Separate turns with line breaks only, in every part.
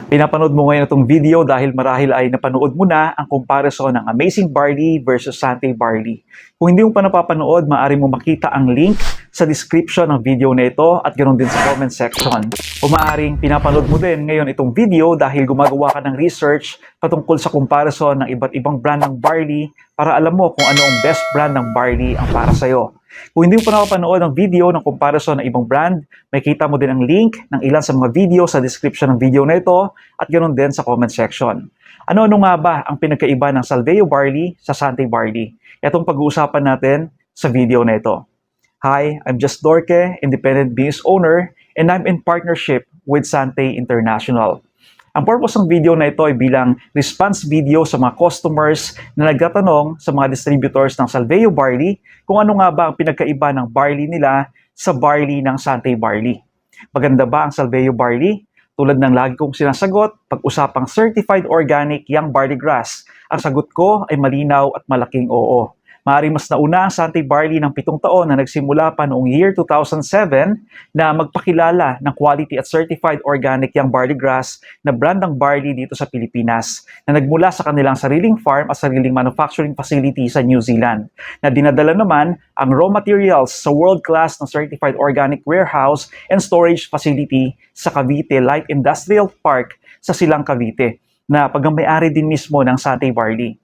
Pinapanood mo ngayon itong video dahil marahil ay napanood mo na ang comparison ng Amazing Barley versus Sante Barley. Kung hindi mo pa napapanood, maaari mo makita ang link sa description ng video na ito at ganoon din sa comment section. O maaaring pinapanood mo din ngayon itong video dahil gumagawa ka ng research patungkol sa comparison ng iba't ibang brand ng barley para alam mo kung ano ang best brand ng barley ang para sa'yo. Kung hindi mo pa napapanood ang video ng comparison ng ibang brand, makikita mo din ang link ng ilan sa mga video sa description ng video na ito at ganoon din sa comment section. Ano-ano nga ba ang pinagkaiba ng Salveyo Barley sa Sante Barley? Itong pag-uusapan natin sa video na ito. Hi, I'm Just Dorke, independent business owner, and I'm in partnership with Sante International. Ang purpose ng video na ito ay bilang response video sa mga customers na nagtatanong sa mga distributors ng Salveyo Barley kung ano nga ba ang pinagkaiba ng barley nila sa barley ng Sante Barley. Maganda ba ang Salveyo Barley? Tulad ng lagi kong sinasagot, pag-usapang certified organic young barley grass, ang sagot ko ay malinaw at malaking oo. Maaaring mas nauna ang Sante Barley ng 7 taon na nagsimula pa noong year 2007 na magpakilala ng quality at certified organic young barley grass na brand ng barley dito sa Pilipinas na nagmula sa kanilang sariling farm at sariling manufacturing facility sa New Zealand na dinadala naman ang raw materials sa world-class na certified organic warehouse and storage facility sa Cavite Light Industrial Park sa Silang Cavite na pagmamayari din mismo ng Sante Barley.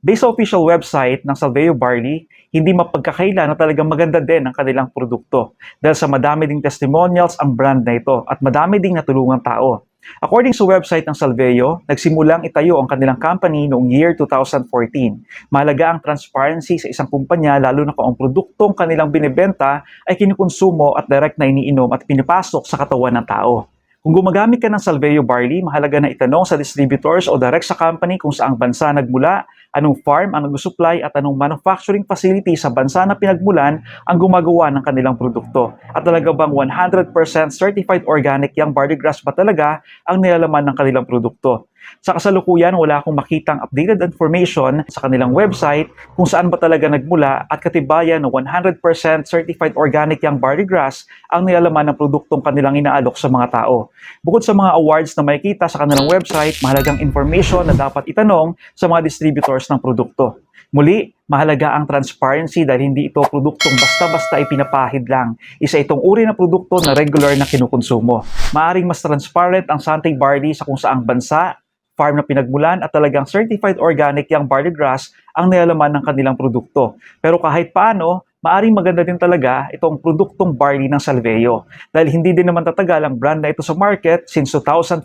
Based sa official website ng Salveyo Barley, hindi mapagkakaila na talagang maganda din ang kanilang produkto dahil sa madami ding testimonials ang brand na ito at madami ding natulungang tao. According sa website ng Salveyo, nagsimulang itayo ang kanilang company noong year 2014. Mahalaga ang transparency sa isang kumpanya lalo na kung ang produktong kanilang binibenta ay kinukonsumo at direct na iniinom at pinipasok sa katawan ng tao. Kung gumagamit ka ng Salveyo Barley, mahalaga na itanong sa distributors o direct sa company kung saang bansa nagmula, anong farm ang nag-supply at anong manufacturing facility sa bansa na pinagmulan ang gumagawa ng kanilang produkto. At talaga bang 100% certified organic young barley grass ba talaga ang nilalaman ng kanilang produkto? Sa kasalukuyan, wala akong makitang updated information sa kanilang website kung saan ba talaga nagmula at katibayan na 100% certified organic young barley grass ang nilalaman ng produktong kanilang inaalok sa mga tao. Bukod sa mga awards na makikita sa kanilang website, mahalagang information na dapat itanong sa mga distributors ng produkto. Muli, mahalaga ang transparency dahil hindi ito produktong basta-basta ipinapahid lang. Isa itong uri ng produkto na regular na kinukonsumo. Maaring mas transparent ang Sante Barley sa kung saang bansa, farm na pinagmulan at talagang certified organic young barley grass ang nilalaman ng kanilang produkto. Pero kahit paano, maaring maganda din talaga itong produktong barley ng Salveyo. Dahil hindi din naman tatagal ang brand na ito sa market since 2014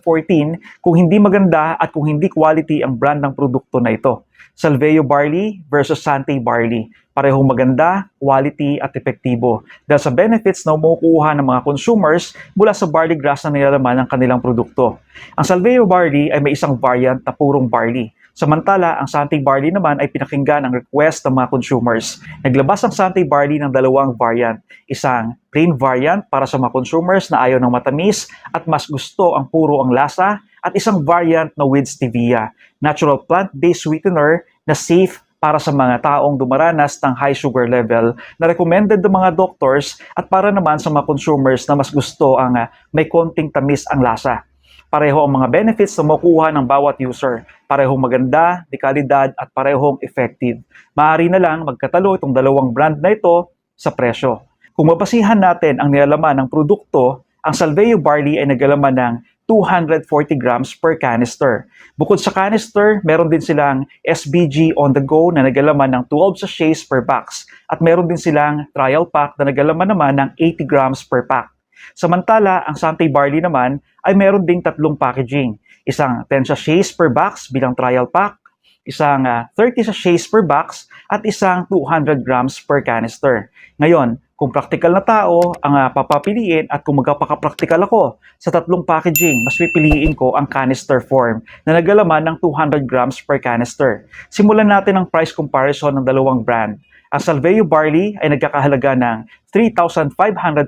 kung hindi maganda at kung hindi quality ang brand ng produkto na ito. Salveyo Barley versus Sante Barley. Parehong maganda, quality at epektibo dahil sa benefits na makukuha ng mga consumers mula sa barley grass na nilalaman ng kanilang produkto. Ang Salveyo Barley ay may isang variant na purong barley. Samantala, ang Sante Barley naman ay pinakinggan ang request ng mga consumers. Naglabas ang Sante Barley ng 2 variant. Isang plain variant para sa mga consumers na ayaw ng matamis at mas gusto ang puro ang lasa at isang variant na with stevia, natural plant-based sweetener na safe para sa mga taong dumaranas ng high sugar level na recommended ng mga doctors at para naman sa mga consumers na mas gusto ang may konting tamis ang lasa. Pareho ang mga benefits na makukuha ng bawat user. Parehong maganda, dekalidad at parehong effective. Maaari na lang magkatalo itong 2 brand na ito sa presyo. Kung mabasihan natin ang nilalaman ng produkto, ang Salveyo Barley ay naglalaman ng 240 grams per canister. Bukod sa canister, meron din silang SBG on the go na naglalaman ng 12 sachets per box at meron din silang trial pack na naglalaman naman ng 80 grams per pack. Samantala, ang Sante Barley naman ay meron ding 3 packaging. Isang 10 sachets per box bilang trial pack, isang 30 sachets per box at isang 200 grams per canister. Ngayon, kung practical na tao ang papapiliin at kung magpaka-practical ako sa 3 packaging, mas pipiliin ko ang canister form na naglalaman ng 200 grams per canister. Simulan natin ang price comparison ng 2 brand. Ang Salveyo Barley ay nagkakahalaga ng 3,500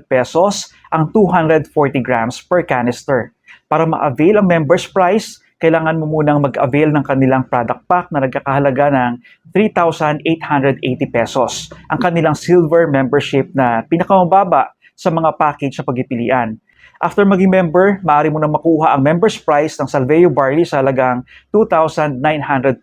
pesos ang 240 grams per canister. Para ma-avail ang member's price, kailangan mo munang mag-avail ng kanilang product pack na nagkakahalaga ng 3,880 pesos. Ang kanilang silver membership na pinakamababa sa mga package sa pagpipilian. After maging member, maaari mo na makuha ang member's price ng Salveo Barley sa halagang 2,900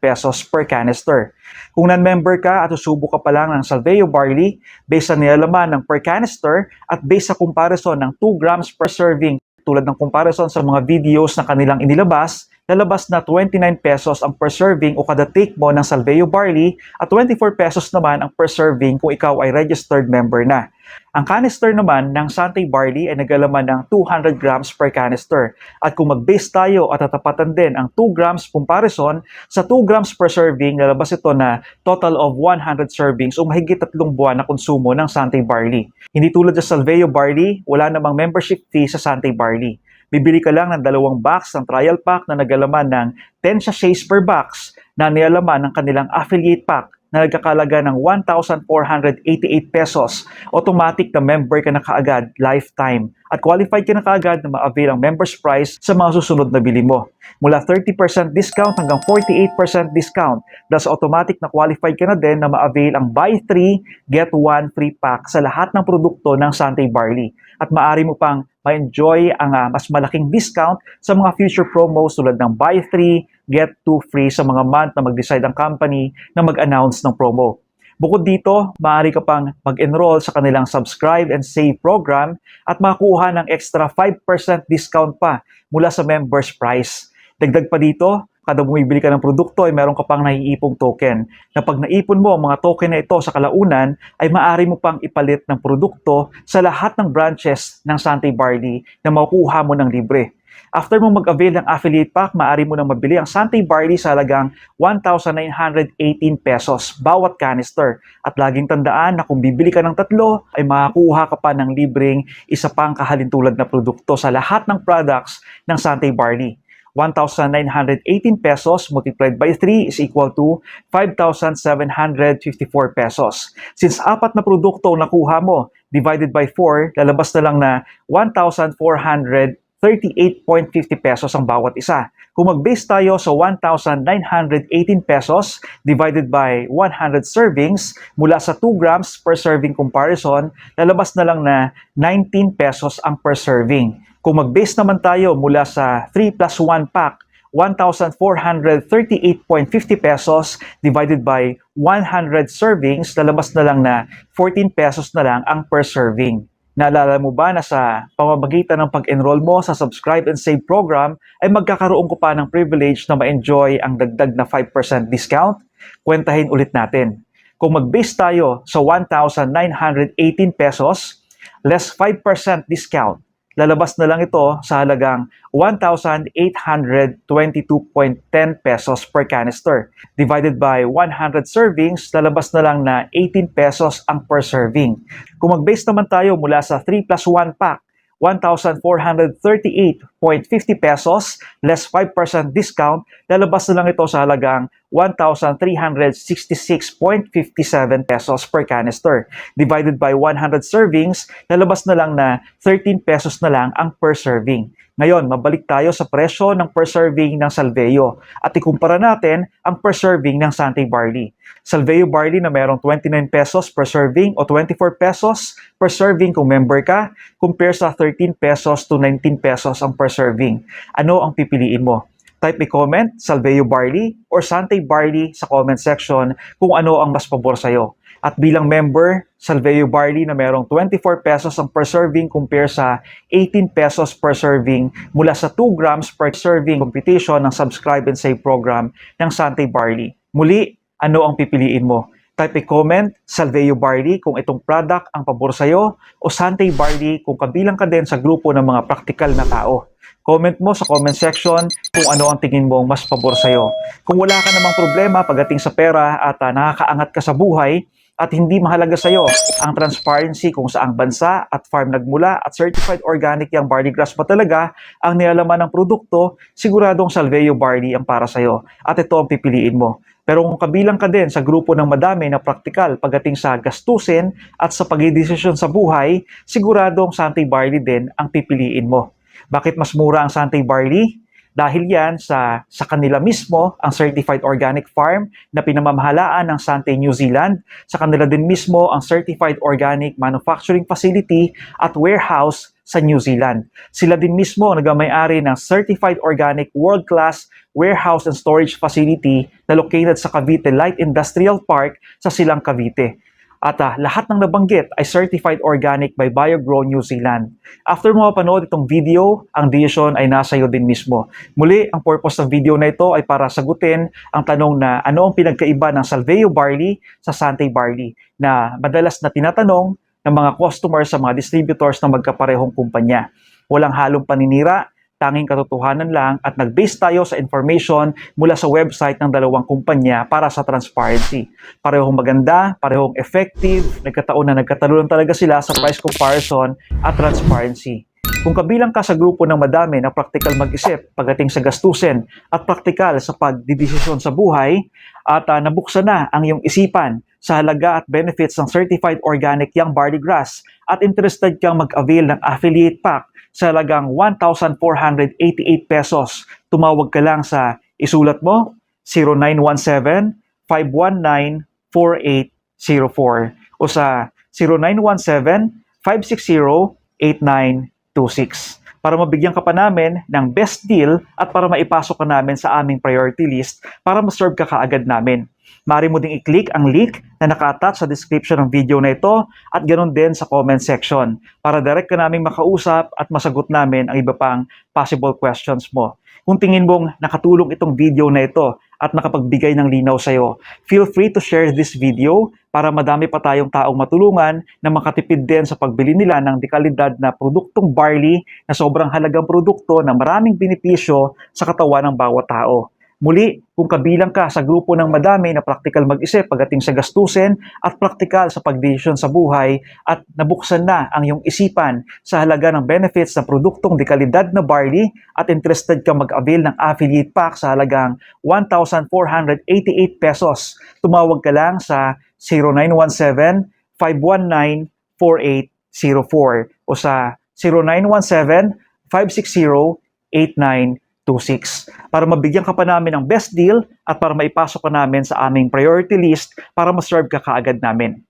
pesos per canister. Kung non-member ka at susubo ka pa lang ng Salveo Barley, based sa nilalaman ng per canister at based sa comparison ng 2 grams per serving, tulad ng comparison sa mga videos na kanilang inilabas, lalabas na 29 pesos ang per serving o kada take mo ng Salveo Barley at 24 pesos naman ang per serving kung ikaw ay registered member na. Ang canister naman ng Santay Barley ay naglalaman ng 200 grams per canister. At kung mag-base tayo at tatapatan din ang 2 grams comparison, sa 2 grams per serving, lalabas ito na total of 100 servings o mahigit 3 buwan na konsumo ng Santay Barley. Hindi tulad sa Salveo Barley, wala namang membership fee sa Santay Barley. Bibili ka lang ng 2 box ng trial pack na naglalaman ng 10 sachets per box na nilalaman ng kanilang affiliate pack na nagkakalaga ng 1,488 pesos. Automatic na member ka na kaagad, lifetime. At qualified ka na kaagad na ma-avail ang member's price sa mga susunod na bili mo. Mula 30% discount hanggang 48% discount. Thus automatic na qualified ka na din na ma-avail ang buy 3, get 1 free pack sa lahat ng produkto ng Santay Barley. At maaari mo pang ma-enjoy ang mas malaking discount sa mga future promos tulad ng buy 3, get 2 free sa mga month na mag-decide ang company na mag-announce ng promo. Bukod dito, maaari ka pang mag-enroll sa kanilang subscribe and save program at makuha ng extra 5% discount pa mula sa member's price. Dagdag pa dito, kada bumibili ka ng produkto ay meron ka pang naiipong token na pag naipon mo ang mga token na ito sa kalaunan ay maaari mo pang ipalit ng produkto sa lahat ng branches ng Santay Barley na makukuha mo ng libre. After mo mag-avail ng affiliate pack, maaari mo nang mabili ang Santay Barley sa halagang 1,918 pesos bawat canister. At laging tandaan na kung bibili ka ng 3, ay makakuha ka pa ng libreng isa pang kahalintulad na produkto sa lahat ng products ng Santay Barley. 1,918 pesos multiplied by 3 is equal to 5,754 pesos. Since 4 na produkto ang nakuha mo, divided by 4, lalabas na lang na 1,438.50 pesos ang bawat isa. Kung mag-base tayo sa 1,918 pesos divided by 100 servings mula sa 2 grams per serving comparison, lalabas na lang na 19 pesos ang per serving. Kung mag-base naman tayo mula sa 3 plus 1 pack, 1,438.50 pesos divided by 100 servings, lalabas na lang na 14 pesos na lang ang per serving. Naalala mo ba na sa pamamagitan ng pag-enroll mo sa Subscribe and Save program ay magkakaroon ko pa ng privilege na ma-enjoy ang dagdag na 5% discount? Kwentahin ulit natin. Kung mag-base tayo sa 1,918 pesos, less 5% discount, lalabas na lang ito sa halagang 1,822.10 pesos per canister. Divided by 100 servings, lalabas na lang na 18 pesos ang per serving. Kung mag-base naman tayo mula sa 3 plus 1 pack, 1,438.50 pesos, less 5% discount, lalabas na lang ito sa halagang 1,366.57 pesos per canister. Divided by 100 servings, lalabas na lang na 13 pesos na lang ang per serving. Ngayon, mabalik tayo sa presyo ng per serving ng Salveo at ikumpara natin ang per serving ng Santay Barley. Salveo Barley na mayroong 29 pesos per serving o 24 pesos per serving kung member ka, compare sa 13 pesos to 19 pesos ang per serving. Ano ang pipiliin mo? Type a comment, Salveo Barley or Santay Barley sa comment section kung ano ang mas pabor sa'yo. At bilang member, Salveo Barley na mayroong 24 pesos ang per serving compare sa 18 pesos per serving mula sa 2 grams per serving competition ng Subscribe and Save program ng Santay Barley. Muli, ano ang pipiliin mo? Type a comment, Salveo Barley kung itong product ang pabor sa'yo o Santay Barley kung kabilang ka din sa grupo ng mga praktikal na tao. Comment mo sa comment section kung ano ang tingin mo mas pabor sa'yo. Kung wala ka namang problema pagdating sa pera at nakakaangat ka sa buhay, at hindi mahalaga sa iyo ang transparency kung saang bansa at farm nagmula at certified organic yung barley grass pa talaga ang nilalaman ng produkto, siguradong Salveo Barley ang para sa iyo at ito ang pipiliin mo. Pero kung kabilang ka din sa grupo ng madami na praktikal pagdating sa gastusin at sa pagdidesisyon sa buhay, siguradong Santay Barley din ang pipiliin mo. Bakit mas mura ang Santay Barley? Dahil yan sa kanila mismo, ang Certified Organic Farm na pinamamahalaan ng Santay New Zealand, sa kanila din mismo ang Certified Organic Manufacturing Facility at Warehouse sa New Zealand. Sila din mismo ang nagmamayari ng Certified Organic World-Class Warehouse and Storage Facility na located sa Cavite Light Industrial Park sa Silang Cavite. At lahat ng nabanggit ay Certified Organic by BioGrow New Zealand. After mo mapanood itong video, ang decision ay nasa iyo din mismo. Muli, ang purpose ng video na ito ay para sagutin ang tanong na ano ang pinagkaiba ng Salveo Barley sa Sante Barley na madalas na tinatanong ng mga customers sa mga distributors ng magkaparehong kumpanya. Walang halong paninira, tanging katotohanan lang at nag-base tayo sa information mula sa website ng dalawang kumpanya para sa transparency. Parehong maganda, parehong effective, nagkataon na nagkatalunan talaga sila sa price comparison at transparency. Kung kabilang ka sa grupo ng madami na praktikal mag-isip pagdating sa gastusin at praktikal sa pagdidesisyon sa buhay at nabuksan na ang iyong isipan sa halaga at benefits ng Certified Organic Young Barley Grass at interested kang mag-avail ng affiliate pack sa halagang 1,488 pesos, tumawag ka lang sa isulat mo 0917-519-4804 o sa 0917-560-8926 para mabigyan ka pa namin ng best deal at para maipasok ka namin sa aming priority list para ma-serve ka kaagad namin. Maaari mo ding i-click ang link na naka-attach sa description ng video na ito at ganoon din sa comment section para direct ka naming makausap at masagot namin ang iba pang possible questions mo. Kung tingin mong nakatulong itong video na ito at nakapagbigay ng linaw sa iyo, feel free to share this video para madami pa tayong taong matulungan na makatipid din sa pagbili nila ng dekalidad na produktong barley na sobrang halagang produkto na maraming benepisyo sa katawan ng bawat tao. Muli, kung kabilang ka sa grupo ng madami na praktikal mag-isip pagdating sa gastusin at praktikal sa pagdesisyon sa buhay at nabuksan na ang iyong isipan sa halaga ng benefits ng produktong dekalidad na barley at interested ka mag-avail ng affiliate pack sa halagang 1,488 pesos, tumawag ka lang sa 0917-519-4804 o sa 0917-560-8926 para mabigyan ka pa namin ng best deal at para maipasok ka namin sa aming priority list para ma-serve ka kaagad namin.